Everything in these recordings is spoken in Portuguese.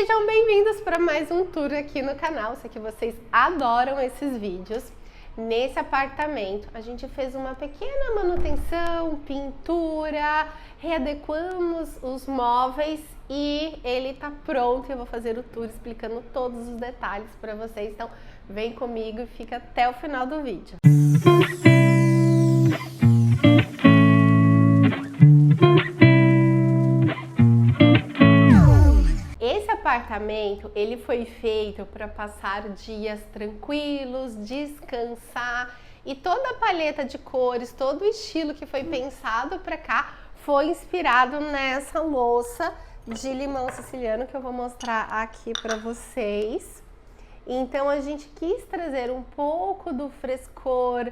Sejam bem-vindos para mais um tour aqui no canal. Sei que vocês adoram esses vídeos. Nesse apartamento, a gente fez uma pequena manutenção, pintura, readequamos os móveis e ele tá pronto. Eu vou fazer o tour explicando todos os detalhes para vocês. Então, vem comigo e fica até o final do vídeo. Esse apartamento, ele foi feito para passar dias tranquilos, descansar, e toda a paleta de cores, todo o estilo que foi pensado para cá foi inspirado nessa louça de limão siciliano que eu vou mostrar aqui para vocês. Então a gente quis trazer um pouco do frescor,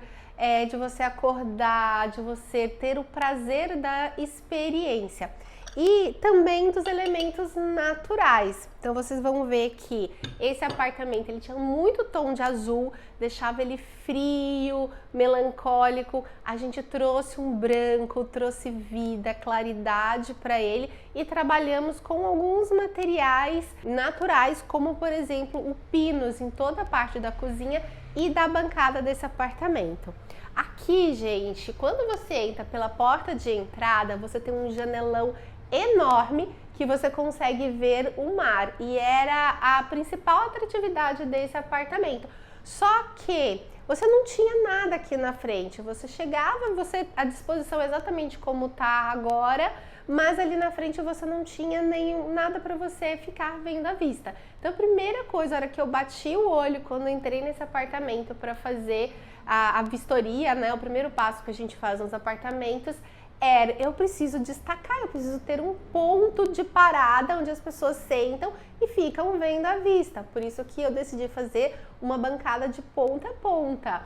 de você acordar, de você ter o prazer da experiência. E também dos elementos naturais. Então vocês vão ver que esse apartamento ele tinha muito tom de azul, deixava ele frio, melancólico. A gente trouxe um branco, trouxe vida, claridade para ele e trabalhamos com alguns materiais naturais, como por exemplo o pinus em toda a parte da cozinha e da bancada desse apartamento. Aqui, gente, quando você entra pela porta de entrada, você tem um janelão enorme que você consegue ver o mar, e era a principal atratividade desse apartamento. Só que você não tinha nada aqui na frente, você chegava, a disposição exatamente como tá agora, mas ali na frente você não tinha nada para você ficar vendo à vista. Então a primeira coisa, a hora que eu bati o olho quando entrei nesse apartamento para fazer a vistoria, né, o primeiro passo que a gente faz nos apartamentos, eu preciso destacar, eu preciso ter um ponto de parada onde as pessoas sentam e ficam vendo a vista. Por isso que eu decidi fazer uma bancada de ponta a ponta.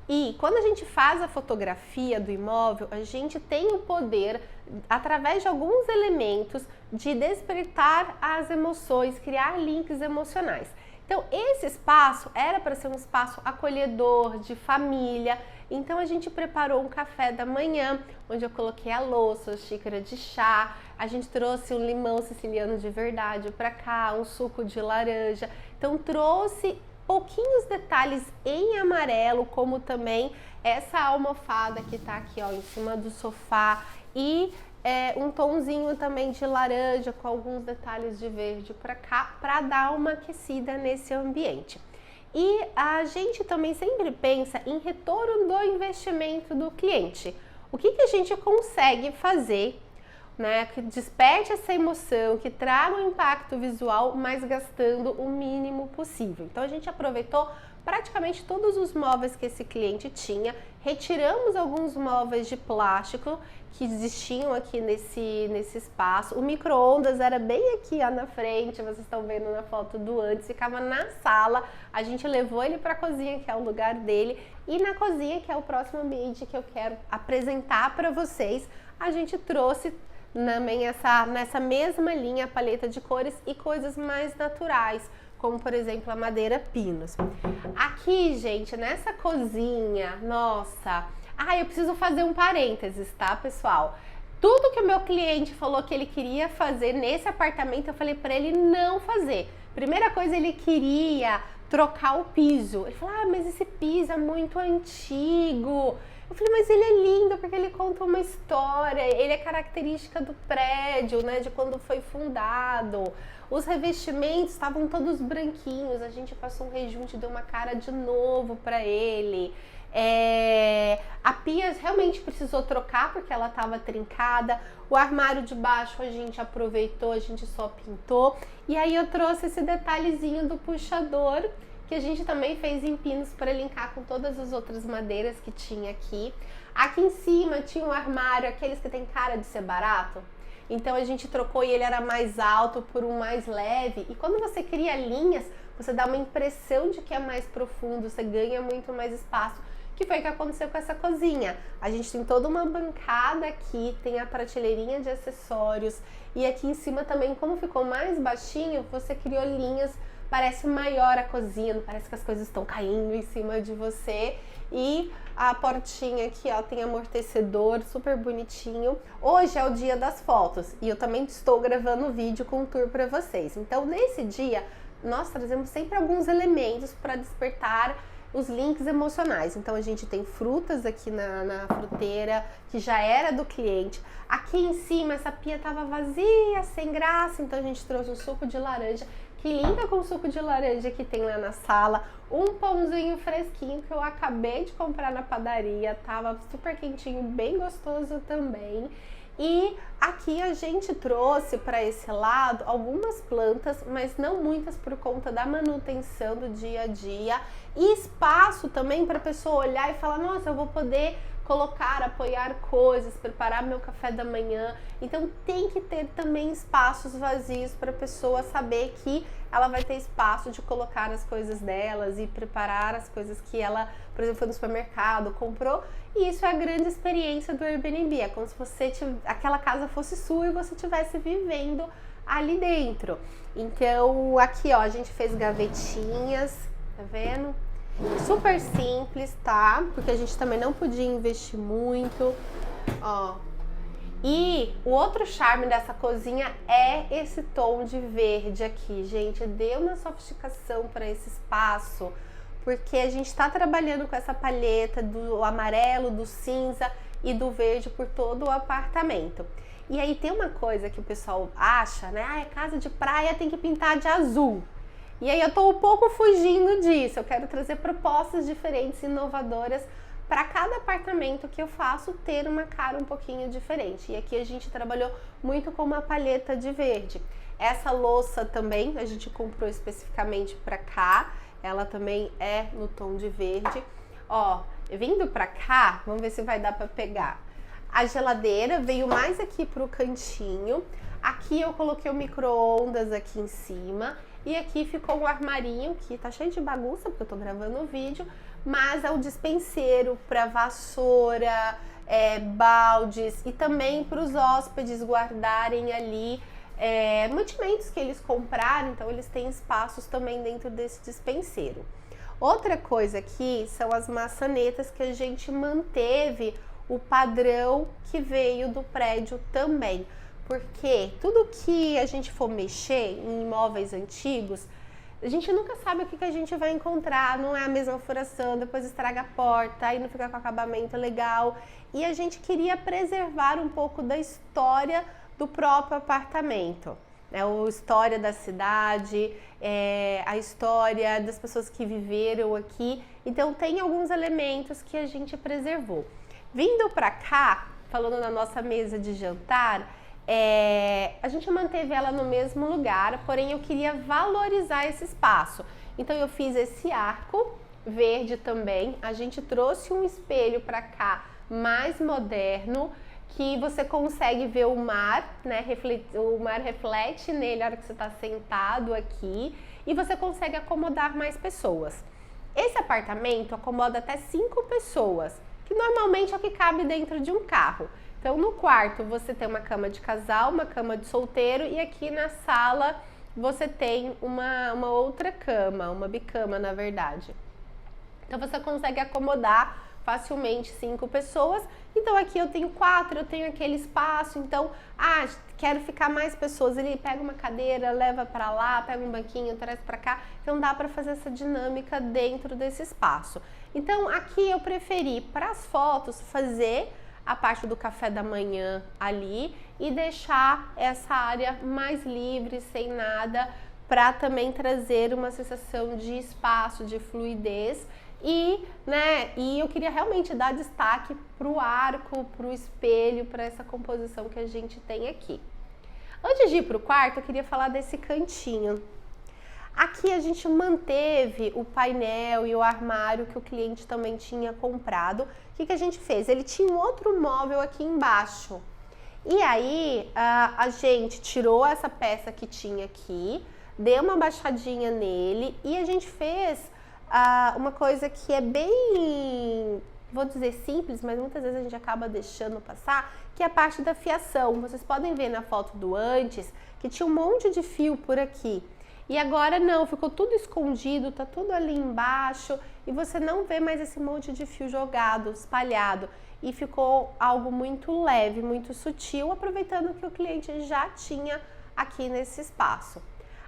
E quando a gente faz a fotografia do imóvel, a gente tem o poder, através de alguns elementos, de despertar as emoções, criar links emocionais. Então, esse espaço era para ser um espaço acolhedor, de família. Então, a gente preparou um café da manhã, onde eu coloquei a louça, a xícara de chá. A gente trouxe um limão siciliano de verdade para cá, um suco de laranja. Então, trouxe pouquinhos detalhes em amarelo, como também essa almofada que tá aqui, ó, em cima do sofá, e um tonzinho também de laranja com alguns detalhes de verde para cá, para dar uma aquecida nesse ambiente. E a gente também sempre pensa em retorno do investimento do cliente. O que a gente consegue fazer, né, que desperte essa emoção, que traga um impacto visual, mas gastando o mínimo possível. Então a gente aproveitou praticamente todos os móveis que esse cliente tinha, retiramos alguns móveis de plástico que existiam aqui nesse espaço. O micro-ondas era bem aqui, ó, na frente, vocês estão vendo na foto do antes, ficava na sala. A gente levou ele para a cozinha, que é o lugar dele, e na cozinha, que é o próximo ambiente que eu quero apresentar para vocês, a gente trouxe também nessa mesma linha, paleta de cores e coisas mais naturais, como por exemplo a madeira pinus. Aqui, gente, nessa cozinha, nossa, eu preciso fazer um parênteses, tá, pessoal? Tudo que o meu cliente falou que ele queria fazer nesse apartamento, eu falei para ele não fazer. Primeira coisa, ele queria trocar o piso. Ele falou, mas esse piso é muito antigo. Eu falei, mas ele é lindo porque ele conta uma história, ele é característica do prédio, né, de quando foi fundado. Os revestimentos estavam todos branquinhos, a gente passou um rejunte, deu uma cara de novo para ele. A pia realmente precisou trocar porque ela estava trincada. O armário de baixo a gente aproveitou, a gente só pintou. E aí eu trouxe esse detalhezinho do puxador, que a gente também fez em pinos para linkar com todas as outras madeiras que tinha aqui. Aqui em cima tinha um armário, aqueles que tem cara de ser barato. Então a gente trocou e ele era mais alto por um mais leve. E quando você cria linhas, você dá uma impressão de que é mais profundo, você ganha muito mais espaço. que foi o que aconteceu com essa cozinha. A gente tem toda uma bancada aqui, tem a prateleirinha de acessórios e aqui em cima também, como ficou mais baixinho, você criou linhas, parece maior a cozinha, não parece que as coisas estão caindo em cima de você. E a portinha aqui, ó, tem amortecedor, super bonitinho. Hoje é o dia das fotos e eu também estou gravando vídeo com um tour para vocês. Então, nesse dia, nós trazemos sempre alguns elementos para despertar os links emocionais. Então, a gente tem frutas aqui na fruteira, que já era do cliente. Aqui em cima, essa pia tava vazia, sem graça, então a gente trouxe um suco de laranja, que linda com o suco de laranja que tem lá na sala. Um pãozinho fresquinho que eu acabei de comprar na padaria, tava super quentinho, bem gostoso também. E aqui a gente trouxe para esse lado algumas plantas, mas não muitas por conta da manutenção do dia a dia. E espaço também para a pessoa olhar e falar, nossa, eu vou poder colocar, apoiar coisas, preparar meu café da manhã. Então tem que ter também espaços vazios para a pessoa saber que ela vai ter espaço de colocar as coisas delas e preparar as coisas que ela, por exemplo, foi no supermercado, comprou. E isso é a grande experiência do Airbnb. É como se aquela casa fosse sua e você estivesse vivendo ali dentro. Então aqui, ó, a gente fez gavetinhas, tá vendo? Super simples, tá? Porque a gente também não podia investir muito, ó. E o outro charme dessa cozinha é esse tom de verde aqui, gente. Deu uma sofisticação para esse espaço, porque a gente tá trabalhando com essa paleta do amarelo, do cinza e do verde por todo o apartamento. E aí tem uma coisa que o pessoal acha, né? Ah, é casa de praia, tem que pintar de azul. E aí eu tô um pouco fugindo disso, eu quero trazer propostas diferentes, inovadoras, para cada apartamento que eu faço ter uma cara um pouquinho diferente. E aqui a gente trabalhou muito com uma paleta de verde. Essa louça também a gente comprou especificamente para cá, ela também é no tom de verde. Ó, vindo para cá, vamos ver se vai dar para pegar. A geladeira veio mais aqui pro cantinho. Aqui eu coloquei o micro-ondas aqui em cima. E aqui ficou um armarinho que tá cheio de bagunça, porque eu tô gravando o vídeo, mas é o dispenseiro para vassoura, baldes e também para os hóspedes guardarem ali mantimentos que eles compraram, então eles têm espaços também dentro desse dispenseiro. Outra coisa aqui são as maçanetas que a gente manteve o padrão que veio do prédio também. Porque tudo que a gente for mexer em imóveis antigos, a gente nunca sabe o que a gente vai encontrar, não é a mesma furação, depois estraga a porta, aí não fica com acabamento legal. E a gente queria preservar um pouco da história do próprio apartamento, né? A história da cidade, a história das pessoas que viveram aqui. Então tem alguns elementos que a gente preservou. Vindo para cá, falando na nossa mesa de jantar, a gente manteve ela no mesmo lugar, porém eu queria valorizar esse espaço. Então eu fiz esse arco verde também. A gente trouxe um espelho para cá mais moderno, que você consegue ver o mar, né? O mar reflete nele na hora que você está sentado aqui e você consegue acomodar mais pessoas. Esse apartamento acomoda até 5 pessoas, que normalmente é o que cabe dentro de um carro. Então, no quarto você tem uma cama de casal, uma cama de solteiro e aqui na sala você tem uma outra cama, uma bicama na verdade. Então, você consegue acomodar facilmente 5 pessoas. Então, aqui eu tenho 4, eu tenho aquele espaço. Então, quero ficar mais pessoas. Ele pega uma cadeira, leva para lá, pega um banquinho, traz para cá. Então, dá para fazer essa dinâmica dentro desse espaço. Então, aqui eu preferi para as fotos fazer a parte do café da manhã ali e deixar essa área mais livre, sem nada, para também trazer uma sensação de espaço, de fluidez. E eu queria realmente dar destaque para o arco, para o espelho, para essa composição que a gente tem aqui. Antes de ir para o quarto, eu queria falar desse cantinho. Aqui a gente manteve o painel e o armário que o cliente também tinha comprado. O que a gente fez? Ele tinha um outro móvel aqui embaixo. E aí a gente tirou essa peça que tinha aqui, deu uma baixadinha nele e a gente fez uma coisa que é bem, vou dizer simples, mas muitas vezes a gente acaba deixando passar, que é a parte da fiação. Vocês podem ver na foto do antes que tinha um monte de fio por aqui. E agora não, ficou tudo escondido, tá tudo ali embaixo e você não vê mais esse monte de fio jogado, espalhado. E ficou algo muito leve, muito sutil, aproveitando que o cliente já tinha aqui nesse espaço.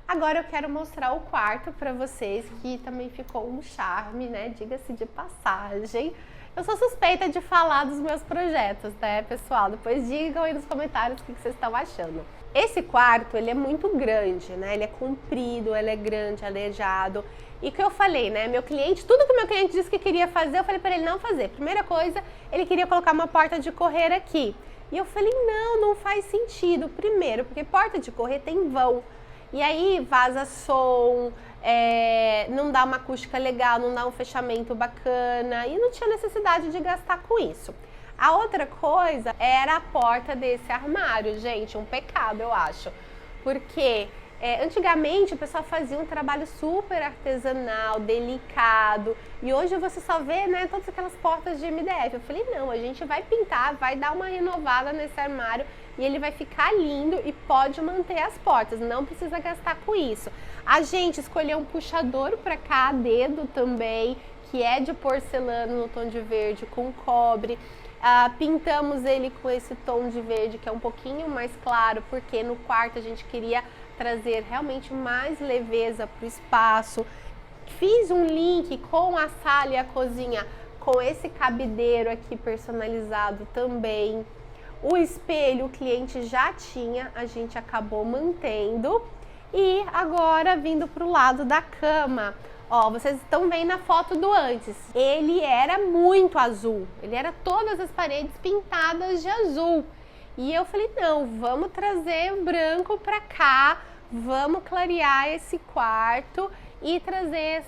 Agora eu quero mostrar o quarto para vocês, que também ficou um charme, né? Diga-se de passagem. Eu sou suspeita de falar dos meus projetos, né, pessoal? Depois digam aí nos comentários o que vocês estão achando. Esse quarto, ele é muito grande, né? Ele é comprido, ele é grande, arejado. E o que eu falei, né? Meu cliente, tudo que o meu cliente disse que queria fazer, eu falei para ele não fazer. Primeira coisa, ele queria colocar uma porta de correr aqui. E eu falei, não faz sentido. Primeiro, porque porta de correr tem vão. E aí vaza som, não dá uma acústica legal, não dá um fechamento bacana e não tinha necessidade de gastar com isso. A outra coisa era a porta desse armário, gente, um pecado eu acho, porque antigamente o pessoal fazia um trabalho super artesanal, delicado, e hoje você só vê, né, todas aquelas portas de MDF. Eu falei, não, a gente vai pintar, vai dar uma renovada nesse armário e ele vai ficar lindo e pode manter as portas, não precisa gastar com isso. A gente escolheu um puxador para cá, dedo também, que é de porcelana no tom de verde com cobre. Pintamos ele com esse tom de verde que é um pouquinho mais claro, porque no quarto a gente queria trazer realmente mais leveza para o espaço. Fiz um link com a sala e a cozinha com esse cabideiro aqui personalizado também. O espelho o cliente já tinha, a gente acabou mantendo. E agora vindo para o lado da cama. Ó, vocês estão vendo a foto do antes. Ele era muito azul. Ele era todas as paredes pintadas de azul. E eu falei, não, vamos trazer branco para cá, vamos clarear esse quarto e trazer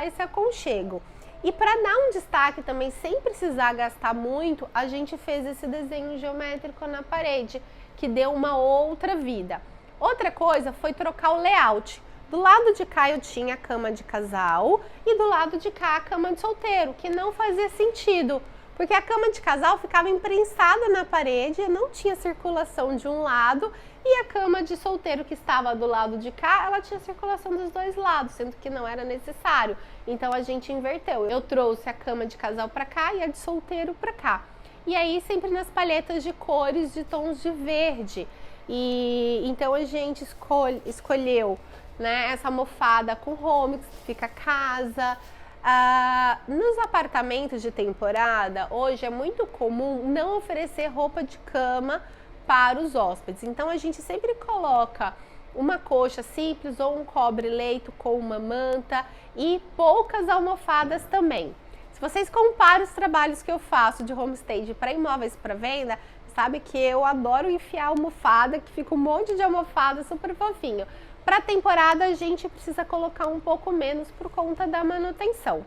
esse aconchego. E para dar um destaque também, sem precisar gastar muito, a gente fez esse desenho geométrico na parede, que deu uma outra vida. Outra coisa foi trocar o layout. Do lado de cá eu tinha a cama de casal e do lado de cá a cama de solteiro, que não fazia sentido, porque a cama de casal ficava imprensada na parede, não tinha circulação de um lado, e a cama de solteiro que estava do lado de cá, ela tinha circulação dos dois lados, sendo que não era necessário. Então a gente inverteu. Eu trouxe a cama de casal para cá e a de solteiro para cá. E aí sempre nas palhetas de cores de tons de verde. E então a gente escolheu, né, essa almofada com Homix, que fica a casa. Nos apartamentos de temporada, hoje é muito comum não oferecer roupa de cama para os hóspedes. Então a gente sempre coloca uma coxa simples ou um cobre-leito com uma manta e poucas almofadas também. Se vocês comparam os trabalhos que eu faço de homestay para imóveis para venda, sabe que eu adoro enfiar almofada, que fica um monte de almofada super fofinho. Para temporada a gente precisa colocar um pouco menos por conta da manutenção.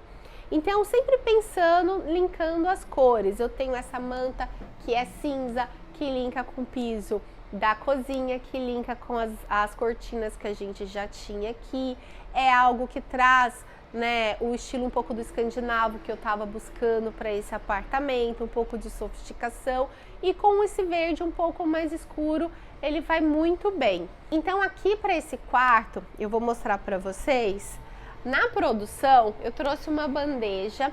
Então sempre pensando, linkando as cores. Eu tenho essa manta que é cinza, que linka com o piso da cozinha, que linka com as cortinas que a gente já tinha aqui. É algo que traz, né, o estilo um pouco do escandinavo que eu estava buscando para esse apartamento, um pouco de sofisticação, e com esse verde um pouco mais escuro, ele vai muito bem. Então aqui para esse quarto, eu vou mostrar para vocês, na produção eu trouxe uma bandeja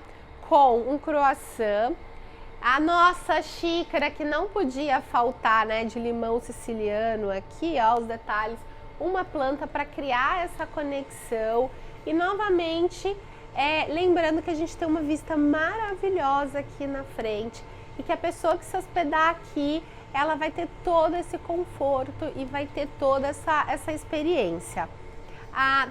com um croissant, a nossa xícara que não podia faltar, né, de limão siciliano aqui, ó, os detalhes, uma planta para criar essa conexão. E novamente, lembrando que a gente tem uma vista maravilhosa aqui na frente e que a pessoa que se hospedar aqui, ela vai ter todo esse conforto e vai ter toda essa experiência.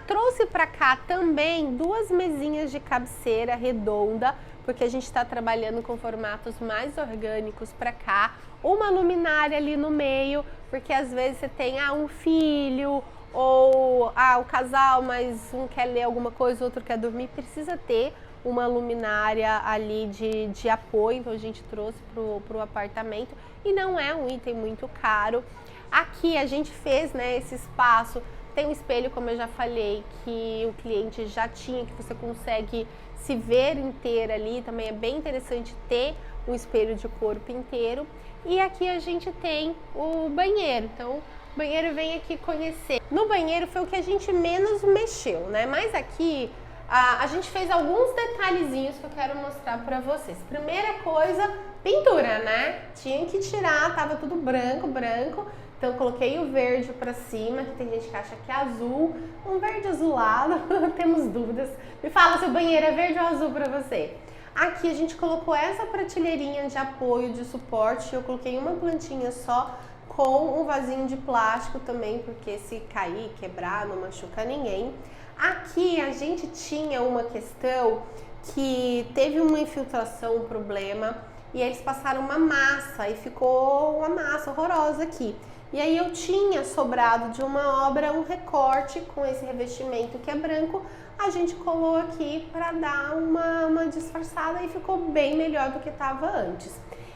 Trouxe para cá também 2 mesinhas de cabeceira redonda, porque a gente está trabalhando com formatos mais orgânicos para cá. Uma luminária ali no meio, porque às vezes você tem um filho ou o casal, mas um quer ler alguma coisa, o outro quer dormir, precisa ter uma luminária ali de apoio. Então a gente trouxe pro apartamento e não é um item muito caro. Aqui a gente fez, né, esse espaço Tem um espelho, como eu já falei, que o cliente já tinha, que você consegue se ver inteira ali. Também é bem interessante ter um espelho de corpo inteiro. E aqui a gente tem o banheiro. Então, o banheiro vem aqui conhecer. No banheiro foi o que a gente menos mexeu, né? Mas aqui a gente fez alguns detalhezinhos que eu quero mostrar pra vocês. Primeira coisa, pintura, né? Tinha que tirar, tava tudo branco. Então eu coloquei o verde pra cima, que tem gente que acha que é azul, um verde azulado, temos dúvidas. Me fala se o banheiro é verde ou azul pra você. Aqui a gente colocou essa prateleirinha de apoio, de suporte, eu coloquei uma plantinha só, com um vasinho de plástico também, porque se cair, quebrar, não machuca ninguém. Aqui a gente tinha uma questão que teve uma infiltração, um problema, e eles passaram uma massa e ficou uma massa horrorosa aqui. E aí eu tinha sobrado de uma obra um recorte com esse revestimento que é branco, a gente colou aqui para dar uma disfarçada e ficou bem melhor do que estava antes.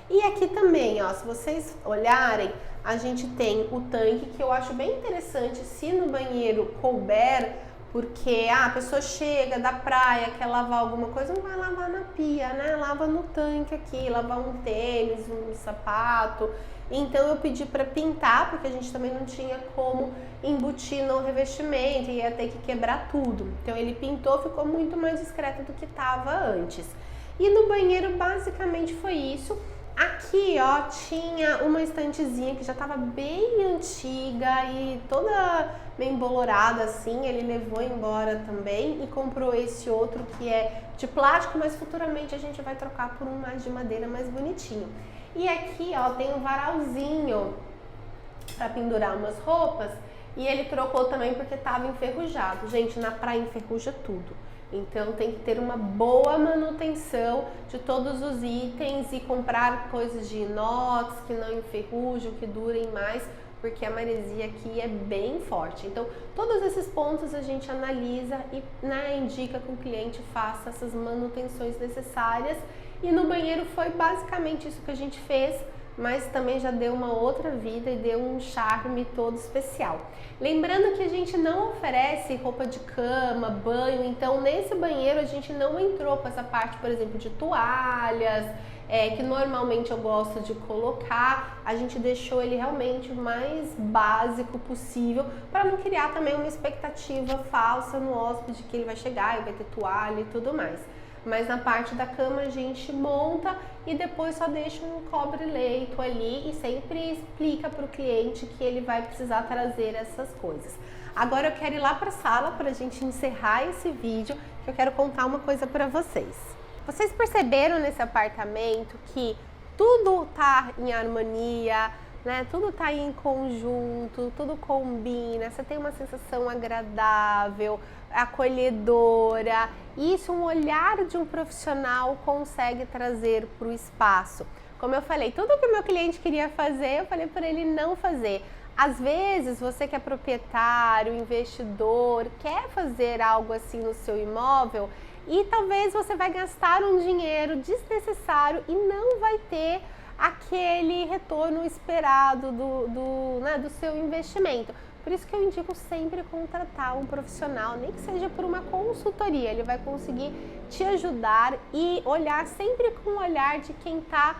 E aqui também, ó, se vocês olharem, a gente tem o tanque, que eu acho bem interessante se no banheiro couber, porque a pessoa chega da praia, quer lavar alguma coisa, não vai lavar na pia, né? Lava no tanque aqui, lavar um tênis, um sapato. Então eu pedi para pintar, porque a gente também não tinha como embutir no revestimento, ia ter que quebrar tudo. Então ele pintou, ficou muito mais discreto do que estava antes. E no banheiro basicamente foi isso. Aqui, ó, tinha uma estantezinha que já estava bem antiga e toda bem embolorada assim, ele levou embora também e comprou esse outro que é de plástico, mas futuramente a gente vai trocar por um mais de madeira, mais bonitinho. E aqui, ó, tem um varalzinho para pendurar umas roupas e ele trocou também porque estava enferrujado. Gente, na praia enferruja tudo. Então tem que ter uma boa manutenção de todos os itens e comprar coisas de inox que não enferrujam, que durem mais, porque a maresia aqui é bem forte. Então todos esses pontos a gente analisa e, né, indica que o cliente faça essas manutenções necessárias. E no banheiro foi basicamente isso que a gente fez, mas também já deu uma outra vida e deu um charme todo especial. Lembrando que a gente não oferece roupa de cama, banho, então nesse banheiro a gente não entrou com essa parte, por exemplo, de toalhas, que normalmente eu gosto de colocar. A gente deixou ele realmente o mais básico possível para não criar também uma expectativa falsa no hóspede que ele vai chegar e vai ter toalha e tudo mais. Mas na parte da cama a gente monta e depois só deixa um cobre-leito ali e sempre explica para o cliente que ele vai precisar trazer essas coisas. Agora eu quero ir lá para a sala para a gente encerrar esse vídeo, que eu quero contar uma coisa para vocês. Vocês perceberam nesse apartamento que tudo tá em harmonia, né? Tudo tá em conjunto, tudo combina, você tem uma sensação agradável, acolhedora. Isso um olhar de um profissional consegue trazer para o espaço. Como eu falei, tudo que o meu cliente queria fazer, eu falei para ele não fazer. Às vezes você que é proprietário, investidor, quer fazer algo assim no seu imóvel e talvez você vai gastar um dinheiro desnecessário e não vai ter aquele retorno esperado do seu investimento. Por isso que eu indico sempre contratar um profissional, nem que seja por uma consultoria. Ele vai conseguir te ajudar e olhar sempre com o olhar de quem está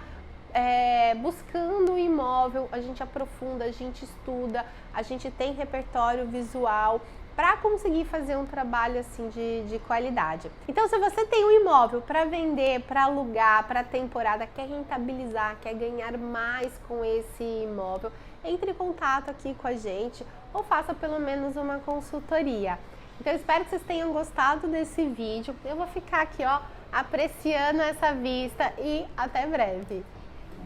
buscando o imóvel. A gente aprofunda, a gente estuda, a gente tem repertório visual para conseguir fazer um trabalho assim de qualidade. Então, se você tem um imóvel para vender, para alugar, para temporada, quer rentabilizar, quer ganhar mais com esse imóvel, entre em contato aqui com a gente ou faça pelo menos uma consultoria. Então, eu espero que vocês tenham gostado desse vídeo. Eu vou ficar aqui, ó, apreciando essa vista e até breve.